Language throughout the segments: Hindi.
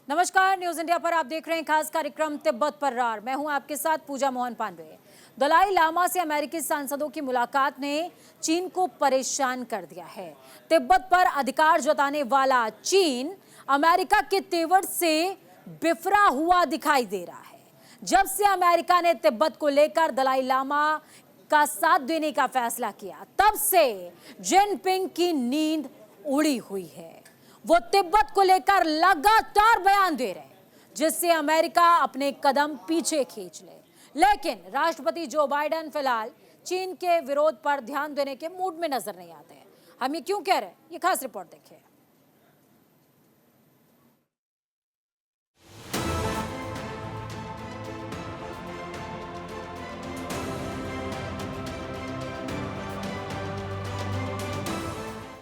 नमस्कार, न्यूज इंडिया पर आप देख रहे हैं खास कार्यक्रम तिब्बत पर रार। मैं हूं आपके साथ पूजा मोहन पांडे। दलाई लामा से अमेरिकी सांसदों की मुलाकात ने चीन को परेशान कर दिया है। तिब्बत पर अधिकार जताने वाला चीन अमेरिका के तेवर से बिफरा हुआ दिखाई दे रहा है। जब से अमेरिका ने तिब्बत को लेकर दलाई लामा का साथ देने का फैसला किया, तब से जिनपिंग की नींद उड़ी हुई है। वो तिब्बत को लेकर लगातार बयान दे रहे हैं, जिससे अमेरिका अपने कदम पीछे खींच ले। लेकिन राष्ट्रपति जो बाइडेन फिलहाल चीन के विरोध पर ध्यान देने के मूड में नजर नहीं आते हैं। हम ये क्यों कह रहे हैं, ये खास रिपोर्ट देखिए।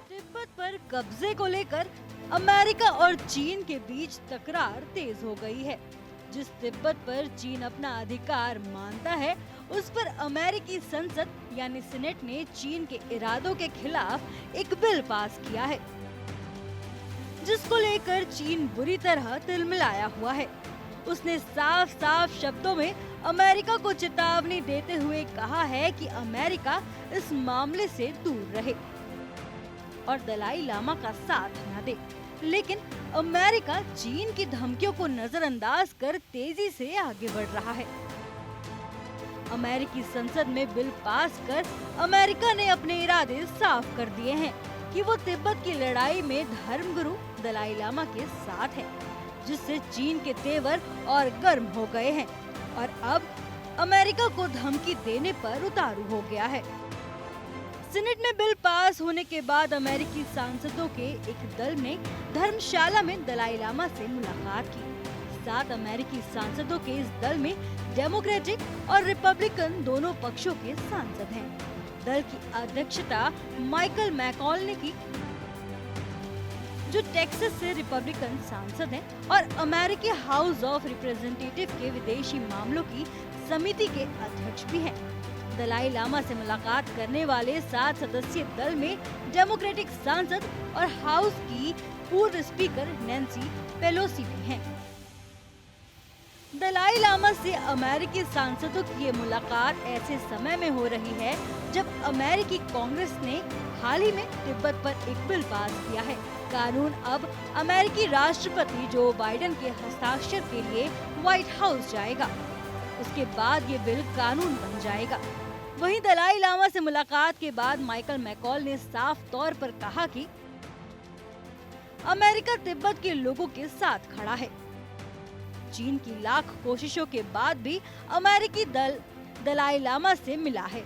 तिब्बत पर कब्जे को लेकर अमेरिका और चीन के बीच तकरार तेज हो गई है। जिस तिब्बत पर चीन अपना अधिकार मानता है, उस पर अमेरिकी संसद यानी सीनेट ने चीन के इरादों के खिलाफ एक बिल पास किया है, जिसको लेकर चीन बुरी तरह तिलमिलाया हुआ है। उसने साफ साफ शब्दों में अमेरिका को चेतावनी देते हुए कहा है कि अमेरिका इस मामले से दूर रहे और दलाई लामा का साथ न दे। लेकिन अमेरिका चीन की धमकियों को नजरअंदाज कर तेजी से आगे बढ़ रहा है। अमेरिकी संसद में बिल पास कर अमेरिका ने अपने इरादे साफ कर दिए हैं कि वो तिब्बत की लड़ाई में धर्मगुरु दलाई लामा के साथ है, जिससे चीन के तेवर और गर्म हो गए हैं और अब अमेरिका को धमकी देने पर उतारू हो गया है। सीनेट में बिल पास होने के बाद अमेरिकी सांसदों के एक दल ने धर्मशाला में दलाई लामा से मुलाकात की। 7 अमेरिकी सांसदों के इस दल में डेमोक्रेटिक और रिपब्लिकन दोनों पक्षों के सांसद हैं। दल की अध्यक्षता माइकल मैकॉल ने की, जो टेक्सास से रिपब्लिकन सांसद हैं और अमेरिकी हाउस ऑफ रिप्रेजेंटेटिव के विदेशी मामलों की समिति के अध्यक्ष भी हैं। दलाई लामा से मुलाकात करने वाले 7 सदस्यीय दल में डेमोक्रेटिक सांसद और हाउस की पूर्व स्पीकर नैन्सी पेलोसी भी हैं। दलाई लामा से अमेरिकी सांसदों की ये मुलाकात ऐसे समय में हो रही है जब अमेरिकी कांग्रेस ने हाल ही में तिब्बत पर एक बिल पास किया है। कानून अब अमेरिकी राष्ट्रपति जो बाइडेन के हस्ताक्षर के लिए व्हाइट हाउस जाएगा। उसके बाद ये बिल कानून बन जाएगा। वहीं दलाई लामा से मुलाकात के बाद माइकल मैकॉल ने साफ तौर पर कहा कि अमेरिका तिब्बत के लोगों के साथ खड़ा है। चीन की लाख कोशिशों के बाद भी अमेरिकी दल दलाई लामा से मिला है,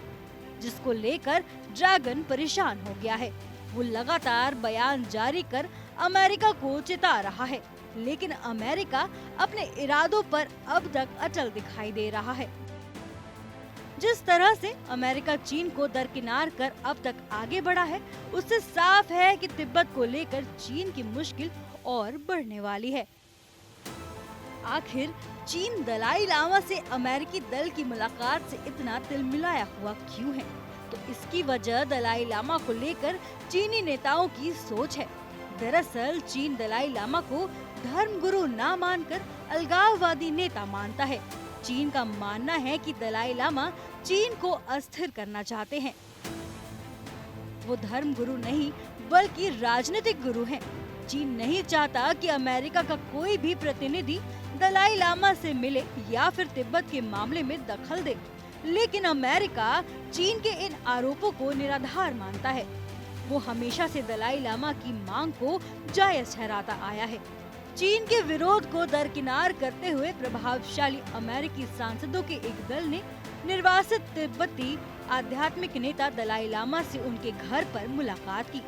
जिसको लेकर ड्रैगन परेशान हो गया है। वो लगातार बयान जारी कर अमेरिका को चिता रहा है, लेकिन अमेरिका अपने इरादों पर अब तक अटल दिखाई दे रहा है। जिस तरह से अमेरिका चीन को दरकिनार कर अब तक आगे बढ़ा है, उससे साफ है कि तिब्बत को लेकर चीन की मुश्किल और बढ़ने वाली है। आखिर चीन दलाई लामा से अमेरिकी दल की मुलाकात से इतना तिलमिलाया हुआ क्यों है? तो इसकी वजह दलाई लामा को लेकर चीनी नेताओं की सोच है। दरअसल चीन दलाई लामा को धर्मगुरु ना मानकर अलगाववादी नेता मानता है। चीन का मानना है कि दलाई लामा चीन को अस्थिर करना चाहते हैं। वो धर्मगुरु नहीं बल्कि राजनीतिक गुरु हैं। चीन नहीं चाहता कि अमेरिका का कोई भी प्रतिनिधि दलाई लामा से मिले या फिर तिब्बत के मामले में दखल दे। लेकिन अमेरिका चीन के इन आरोपों को निराधार मानता है। वो हमेशा से दलाई लामा की मांग को जायज ठहराता आया है। चीन के विरोध को दरकिनार करते हुए प्रभावशाली अमेरिकी सांसदों के एक दल ने निर्वासित तिब्बती आध्यात्मिक नेता दलाई लामा से उनके घर पर मुलाकात की।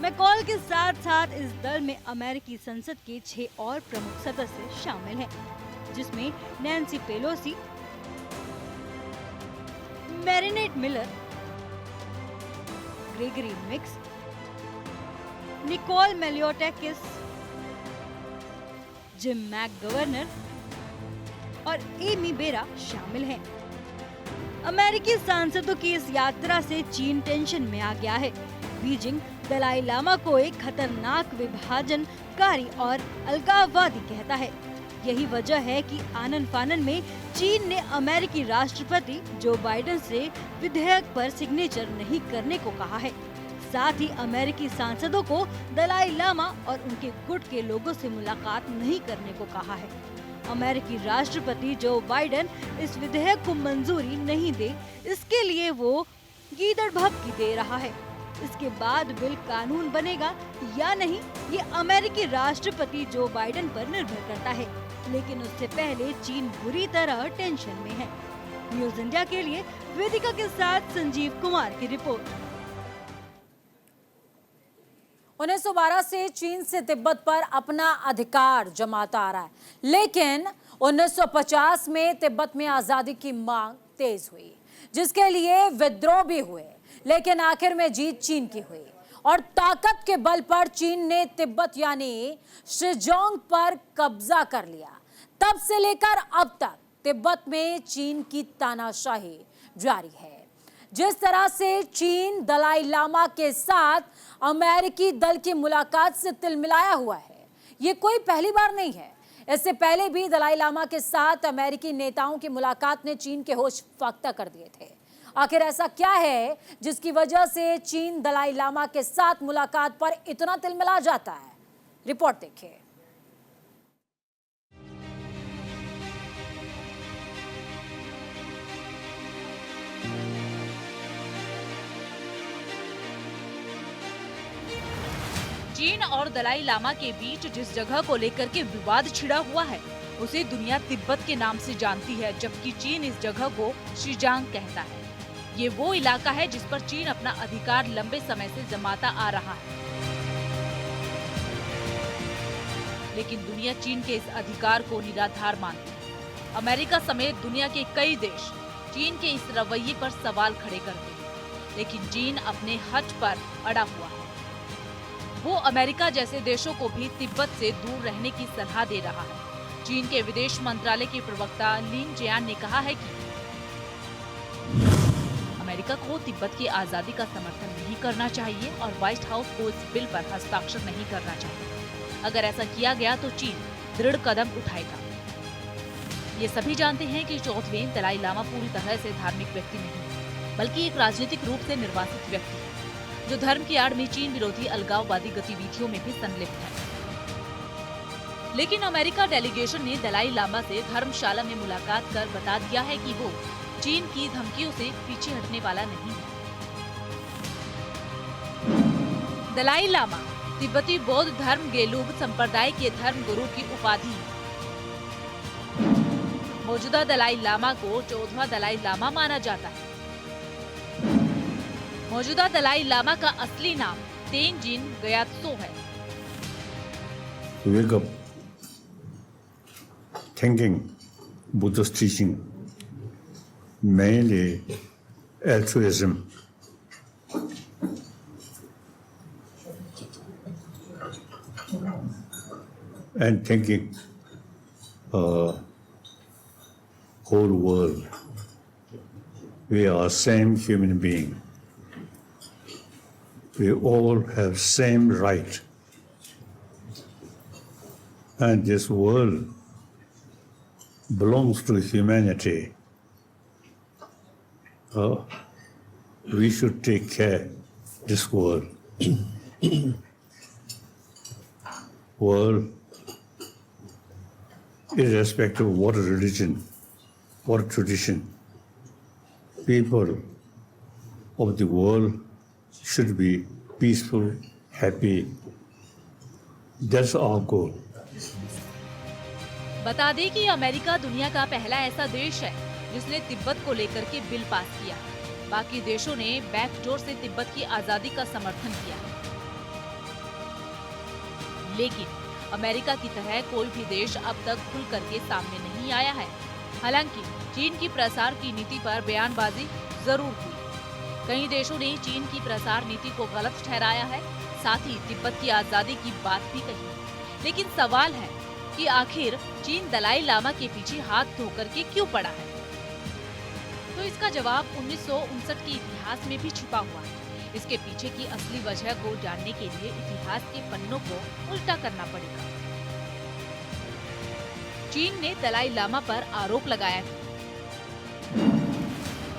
मैकॉल के साथ साथ इस दल में अमेरिकी संसद के 6 और प्रमुख सदस्य शामिल हैं, जिसमें Nancy Pelosi, Mariannette Miller, Gregory Meeks, Nicole Malliotakis, Jim McGovern और एमी बेरा शामिल हैं। अमेरिकी सांसदों की इस यात्रा से चीन टेंशन में आ गया है। बीजिंग दलाई लामा को एक खतरनाक विभाजन विनाशकारी और अलगाववादी कहता है। यही वजह है कि आनन फानन में चीन ने अमेरिकी राष्ट्रपति जो बाइडेन से विधेयक पर सिग्नेचर नहीं करने को कहा है। साथ ही अमेरिकी सांसदों को दलाई लामा और उनके गुट के लोगों से मुलाकात नहीं करने को कहा है। अमेरिकी राष्ट्रपति जो बाइडेन इस विधेयक को मंजूरी नहीं दे, इसके लिए वो गीदड़ भभकी दे रहा है। इसके बाद बिल कानून बनेगा या नहीं, ये अमेरिकी राष्ट्रपति जो बाइडेन पर निर्भर करता है। लेकिन उससे पहले चीन बुरी तरह टेंशन में है। न्यूज इंडिया के लिए वेदिका के साथ संजीव कुमार की रिपोर्ट। 1912 से चीन से तिब्बत पर अपना अधिकार जमाता आ रहा है, लेकिन 1950 में तिब्बत में आजादी की मांग तेज हुई, जिसके लिए विद्रोह भी हुए, लेकिन आखिर में जीत चीन की हुई और ताकत के बल पर चीन ने तिब्बत यानी शिजोंग पर कब्जा कर लिया। तब से लेकर अब तक तिब्बत में चीन की तानाशाही जारी है। जिस तरह से चीन दलाई लामा के साथ अमेरिकी दल की मुलाकात से तिलमिलाया हुआ है, ये कोई पहली बार नहीं है। इससे पहले भी दलाई लामा के साथ अमेरिकी नेताओं की मुलाकात ने चीन के होश फाख्ता कर दिए थे। आखिर ऐसा क्या है जिसकी वजह से चीन दलाई लामा के साथ मुलाकात पर इतना तिलमिला जाता है? रिपोर्ट देखिए। चीन और दलाई लामा के बीच जिस जगह को लेकर के विवाद छिड़ा हुआ है, उसे दुनिया तिब्बत के नाम से जानती है, जबकि चीन इस जगह को शिजांग कहता है। ये वो इलाका है जिस पर चीन अपना अधिकार लंबे समय से जमाता आ रहा है, लेकिन दुनिया चीन के इस अधिकार को निराधार मानती है। अमेरिका समेत दुनिया के कई देश चीन के इस रवैये पर सवाल खड़े करते हैं, लेकिन चीन अपने हट पर अड़ा हुआ है। वो अमेरिका जैसे देशों को भी तिब्बत से दूर रहने की सलाह दे रहा है। चीन के विदेश मंत्रालय के प्रवक्ता लिन जियान ने कहा है कि अमेरिका को तिब्बत की आजादी का समर्थन नहीं करना चाहिए और व्हाइट हाउस को इस बिल पर हस्ताक्षर नहीं करना चाहिए। अगर ऐसा किया गया तो चीन दृढ़ कदम उठाएगा। ये सभी जानते हैं कि 14वें दलाई लामा पूरी तरह से धार्मिक व्यक्ति नहीं, बल्कि एक राजनीतिक रूप से निर्वासित व्यक्ति है, जो धर्म की आड़ में चीन विरोधी अलगाववादी गतिविधियों में भी संलिप्त है। लेकिन अमेरिका डेलीगेशन ने दलाई लामा से धर्मशाला में मुलाकात कर बता दिया है कि वो चीन की धमकियों से पीछे हटने वाला नहीं है। दलाई लामा तिब्बती बौद्ध धर्म गेलुग संप्रदाय के धर्म गुरु की उपाधि है। मौजूदा दलाई लामा को 14वां दलाई लामा माना जाता है। मौजूदा दलाई लामा का असली नाम तेंजिन ग्यात्सो है। Wake up, thinking Buddhist teaching, mainly altruism. And thinking whole world, we are same human being. We all have same right. And this world belongs to humanity. We should take care of this world. World, irrespective of what religion, what tradition, people of the world should be peaceful, happy. That's our goal. बता दें कि अमेरिका दुनिया का पहला ऐसा देश है जिसने तिब्बत को लेकर के बिल पास किया। बाकी देशों ने बैकडोर से तिब्बत की आजादी का समर्थन किया। लेकिन अमेरिका की तरह कोई भी देश अब तक खुल करके सामने नहीं आया है। हालांकि चीन की प्रसार की नीति पर बयानबाजी जरूर हुई। कई देशों ने चीन की प्रसार नीति को गलत ठहराया है, साथ ही तिब्बत की आजादी की बात भी कही। लेकिन सवाल है कि आखिर चीन दलाई लामा के पीछे हाथ धोकर के क्यों पड़ा है? तो इसका जवाब 1959 के इतिहास में भी छुपा हुआ है। इसके पीछे की असली वजह को जानने के लिए इतिहास के पन्नों को उल्टा करना पड़ेगा। चीन ने दलाई लामा पर आरोप लगाया था।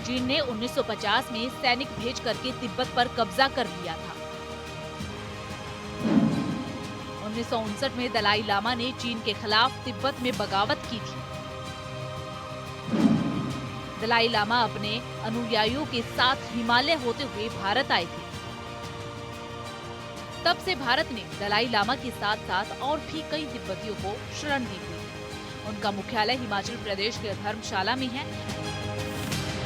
चीन ने 1950 में सैनिक भेज करके तिब्बत पर कब्जा कर लिया था। 1959 में दलाई लामा ने चीन के खिलाफ तिब्बत में बगावत की थी। दलाई लामा अपने अनुयायियों के साथ हिमालय होते हुए भारत आए थे। तब से भारत ने दलाई लामा के साथ साथ और भी कई तिब्बतियों को शरण दी हुई। उनका मुख्यालय हिमाचल प्रदेश के धर्मशाला में है।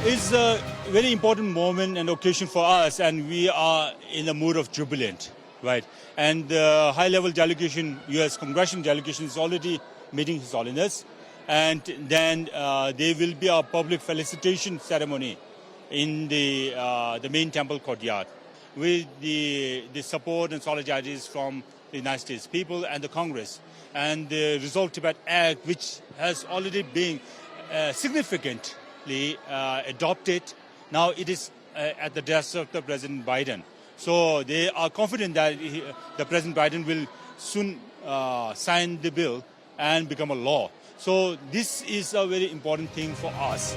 It's a very important moment and occasion for us, and we are in a mood of jubilant, right? And the high-level delegation, U.S. congressional delegation, is already meeting His Holiness, and then there will be a public felicitation ceremony in the main temple courtyard with the support and solidarity from the United States people and the Congress, and the Resolve Tibet Act, which has already been significantly adopted. Now it is at the desk of the President Biden. So they are confident that the President Biden will soon sign the bill and become a law. So this is a very important thing for us.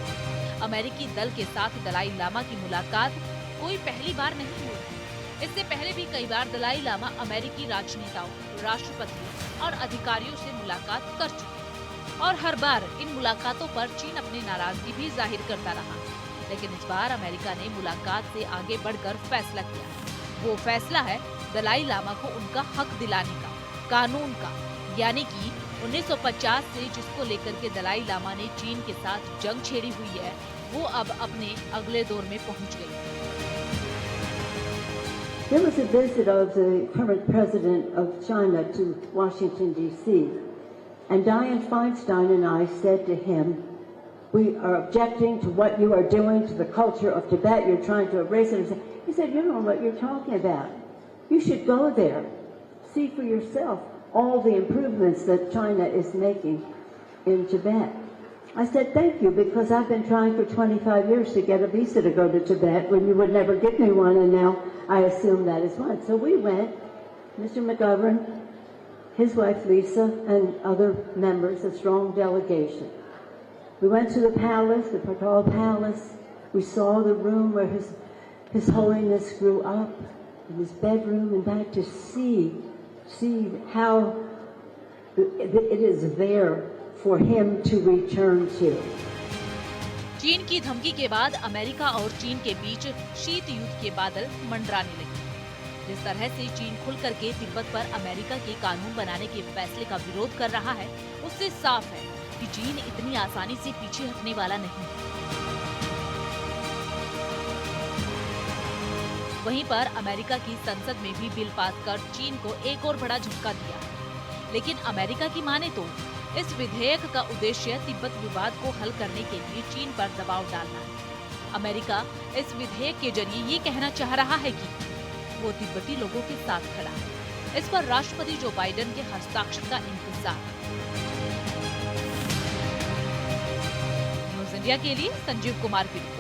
अमेरिकी दल के साथ दलाई लामा की मुलाकात कोई पहली बार नहीं हुई। इससे पहले भी कई बार दलाई लामा अमेरिकी राजनेताओं, राष्ट्रपतियों और अधिकारियों से मुलाकात कर चुके और हर बार इन मुलाकातों पर चीन अपनी नाराजगी भी जाहिर करता रहा। लेकिन इस बार अमेरिका ने मुलाकात से आगे बढ़कर फैसला किया। वो फैसला है दलाई लामा को उनका हक दिलाने का, कानून का, यानी कि 1950 से जिसको लेकर के दलाई लामा ने चीन के साथ जंग छेड़ी हुई है, वो अब अपने अगले दौर में पहुंच गई। There was a visit of the current president of China to Washington, D.C. And Dianne Feinstein and I said to him, we are objecting to what you are doing to the culture of Tibet. You're trying to erase it. He said, you know what you're talking about. You should go there. See for yourself all the improvements that China is making in Tibet. I said, thank you, because I've been trying for 25 years to get a visa to go to Tibet when you would never give me one, and now I assume that is one. So we went, Mr. McGovern, his wife Lisa, and other members, a strong delegation. We went to the palace, the Patal Palace. We saw the room where His Holiness grew up, in his bedroom, and back to see how it is there for him to return to. चीन की धमकी के बाद अमेरिका और चीन के बीच शीत युद्ध के बादल मंडराने लगे। जिस तरह से चीन खुल करके तिब्बत पर अमेरिका के कानून बनाने के फैसले का विरोध कर रहा है, उससे साफ है कि चीन इतनी आसानी से पीछे हटने वाला नहीं है। वहीं पर अमेरिका की संसद में भी बिल पास कर चीन को एक और बड़ा झटका दिया। लेकिन अमेरिका की माने तो इस विधेयक का उद्देश्य तिब्बत विवाद को हल करने के लिए चीन पर दबाव डालना है। अमेरिका इस विधेयक के जरिए ये कहना चाह रहा है कि वो तिब्बती लोगों के साथ खड़ा है। इस पर राष्ट्रपति जो बाइडेन के हस्ताक्षर का इंतजार। न्यूज़ इंडिया के लिए संजीव कुमार की रिपोर्ट।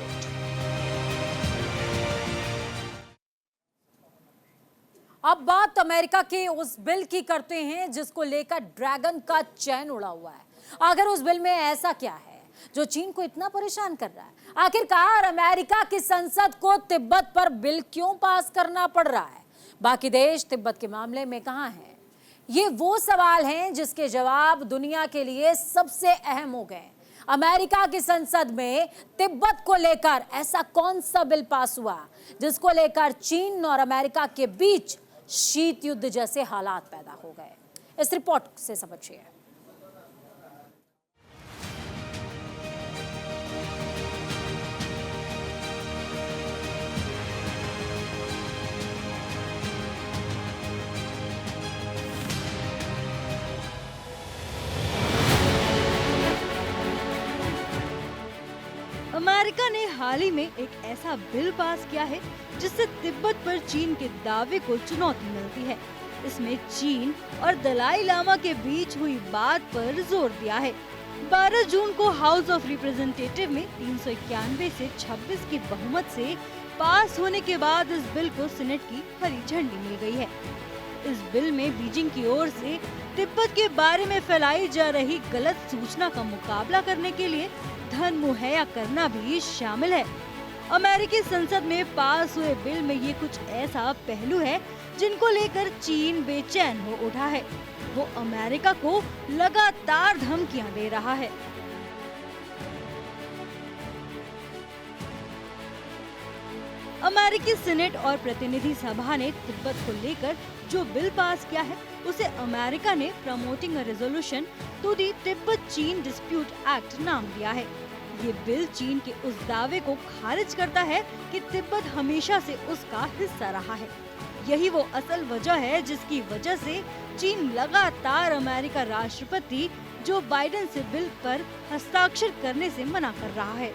अब बात अमेरिका के उस बिल की करते हैं जिसको लेकर ड्रैगन का चैन उड़ा हुआ है। आखिर उस बिल में ऐसा क्या है जो चीन को इतना परेशान कर रहा है? आखिरकार अमेरिका की संसद को तिब्बत पर बिल क्यों पास करना पड़ रहा है? बाकी देश तिब्बत के मामले में कहां हैं? ये वो सवाल हैं जिसके जवाब दुनिया के लिए सबसे अहम हो गए। अमेरिका की संसद में तिब्बत को लेकर ऐसा कौन सा बिल पास हुआ जिसको लेकर चीन और अमेरिका के बीच शीत युद्ध जैसे हालात पैदा हो गए? इस रिपोर्ट से समझिए। अमेरिका ने हाल ही में एक ऐसा बिल पास किया है जिससे तिब्बत पर चीन के दावे को चुनौती मिलती है। इसमें चीन और दलाई लामा के बीच हुई बात पर जोर दिया है। 12 जून को हाउस ऑफ रिप्रेजेंटेटिव में 391 से 26 की बहुमत से पास होने के बाद इस बिल को सेनेट की हरी झंडी मिल गई है। इस बिल में बीजिंग की ओर से तिब्बत के बारे में फैलाई जा रही गलत सूचना का मुकाबला करने के लिए धन मुहैया करना भी शामिल है। अमेरिकी संसद में पास हुए बिल में ये कुछ ऐसा पहलू है जिनको लेकर चीन बेचैन हो उठा है। वो अमेरिका को लगातार धमकियां दे रहा है। अमेरिकी सीनेट और प्रतिनिधि सभा ने तिब्बत को लेकर जो बिल पास किया है उसे अमेरिका ने promoting a resolution to the Tibet चीन डिस्प्यूट एक्ट नाम दिया है। ये बिल चीन के उस दावे को खारिज करता है कि तिब्बत हमेशा से उसका हिस्सा रहा है। यही वो असल वजह है जिसकी वजह से चीन लगातार अमेरिका राष्ट्रपति जो बाइडेन से बिल पर हस्ताक्षर करने से मना कर रहा है।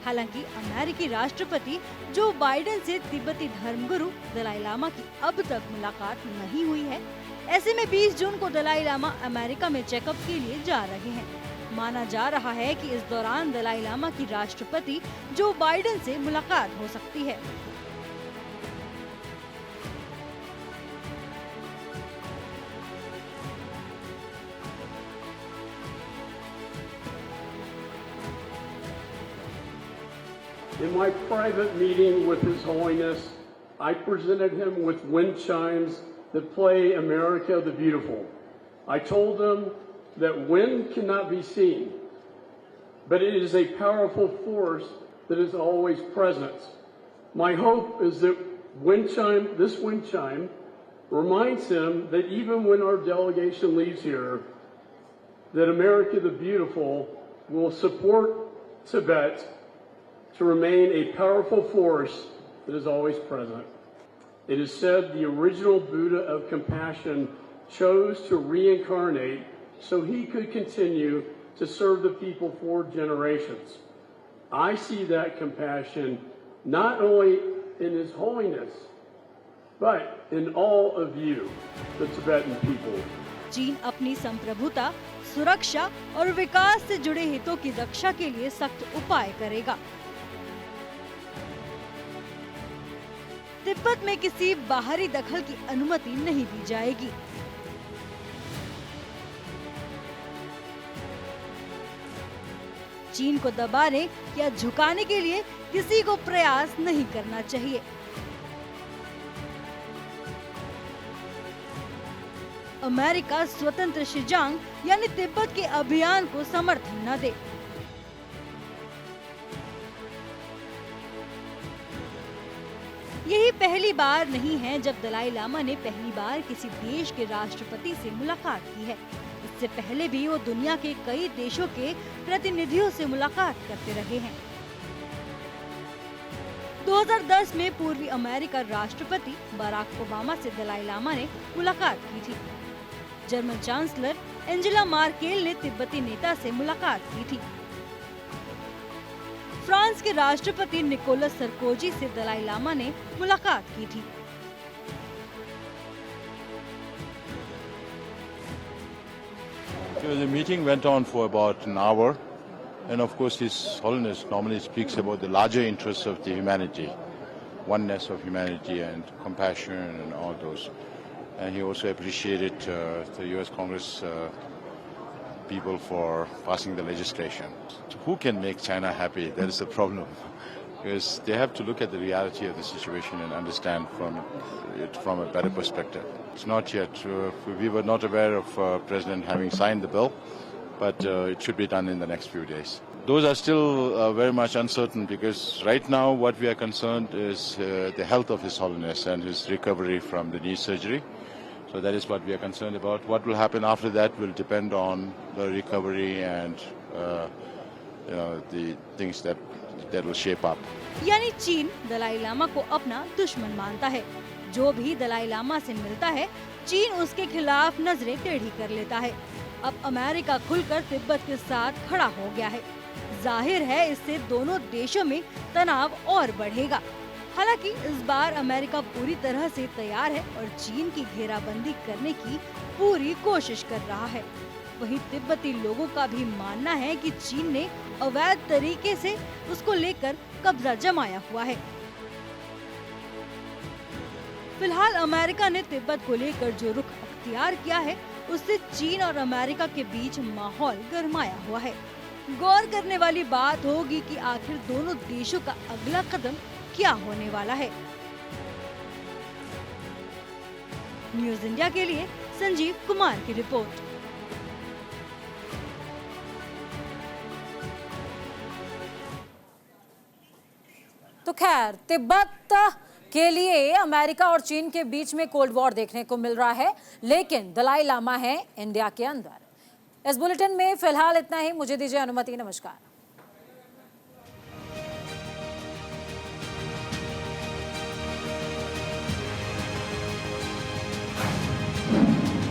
हालांकि अमेरिकी राष्ट्रपति जो बाइडेन से तिब्बती धर्मगुरु दलाई लामा की अब तक मुलाकात नहीं हुई है। ऐसे में 20 जून को दलाई लामा अमेरिका में चेकअप के लिए जा रहे हैं। माना जा रहा है कि इस दौरान दलाई लामा की राष्ट्रपति जो बाइडेन से मुलाकात हो सकती है। In my private meeting with His Holiness, I presented him with wind chimes that play America the Beautiful. I told him that wind cannot be seen, but it is a powerful force that is always present. My hope is that this wind chime reminds him that even when our delegation leaves here, that America the Beautiful will support Tibet to remain a powerful force that is always present. It is said the original Buddha of compassion chose to reincarnate so he could continue to serve the people for generations. I see that compassion not only in His Holiness, but in all of you, the Tibetan people. चीन अपनी संप्रभुता, सुरक्षा और विकास से जुड़े हितों की रक्षा के लिए सख्त उपाय करेगा। तिब्बत में किसी बाहरी दखल की अनुमति नहीं दी जाएगी। चीन को दबाने या झुकाने के लिए किसी को प्रयास नहीं करना चाहिए। अमेरिका स्वतंत्र शिजांग यानी तिब्बत के अभियान को समर्थन न दे। यही पहली बार नहीं है जब दलाई लामा ने पहली बार किसी देश के राष्ट्रपति से मुलाकात की है। इससे पहले भी वो दुनिया के कई देशों के प्रतिनिधियों से मुलाकात करते रहे हैं। 2010 में पूर्वी अमेरिका राष्ट्रपति बराक ओबामा से दलाई लामा ने मुलाकात की थी। जर्मन चांसलर एंजेला मार्केल ने तिब्बती नेता से मुलाकात की थी। फ्रांस के राष्ट्रपति निकोलस सरकोजी से दलाई लामा ने मुलाकात की थी। The meeting went on for about an hour, and of course His Holiness normally speaks about the larger interests of the humanity, oneness of humanity and compassion and all those. And he also appreciated the U.S. Congress people for passing the legislation. Who can make China happy? That is the problem. Because they have to look at the reality of the situation and understand it from a better perspective. It's not yet. We were not aware of President having signed the bill, but it should be done in the next few days. Those are still very much uncertain because right now what we are concerned is the health of His Holiness and his recovery from the knee surgery. So that is what we are concerned about. What will happen after that will depend on the recovery and the things that will shape up. यानी चीन दलाई लामा को अपना दुश्मन मानता है। जो भी दलाई लामा से मिलता है, चीन उसके खिलाफ नजरें टेढ़ी कर लेता है। अब अमेरिका खुलकर तिब्बत के साथ खड़ा हो गया है। जाहिर है इससे दोनों देशों में तनाव और बढ़ेगा। हालांकि इस बार अमेरिका पूरी तरह से तैयार है और चीन की घेराबंदी करने की पूरी कोशिश कर रहा है। वहीं तिब्बती लोगों का भी मानना है कि चीन ने अवैध तरीके से उसको लेकर कब्जा जमाया हुआ है। फिलहाल अमेरिका ने तिब्बत को लेकर जो रुख अख्तियार किया है, उससे चीन और अमेरिका के बीच माहौल गरमाया हुआ है। गौर करने वाली बात होगी कि आखिर दोनों देशों का अगला कदम क्या होने वाला है। न्यूज़ इंडिया के लिए संजीव कुमार की रिपोर्ट। तो खैर, तिब्बत के लिए अमेरिका और चीन के बीच में कोल्ड वॉर देखने को मिल रहा है, लेकिन दलाई लामा है इंडिया के अंदर। इस बुलेटिन में फिलहाल इतना ही। मुझे दीजिए अनुमति। नमस्कार।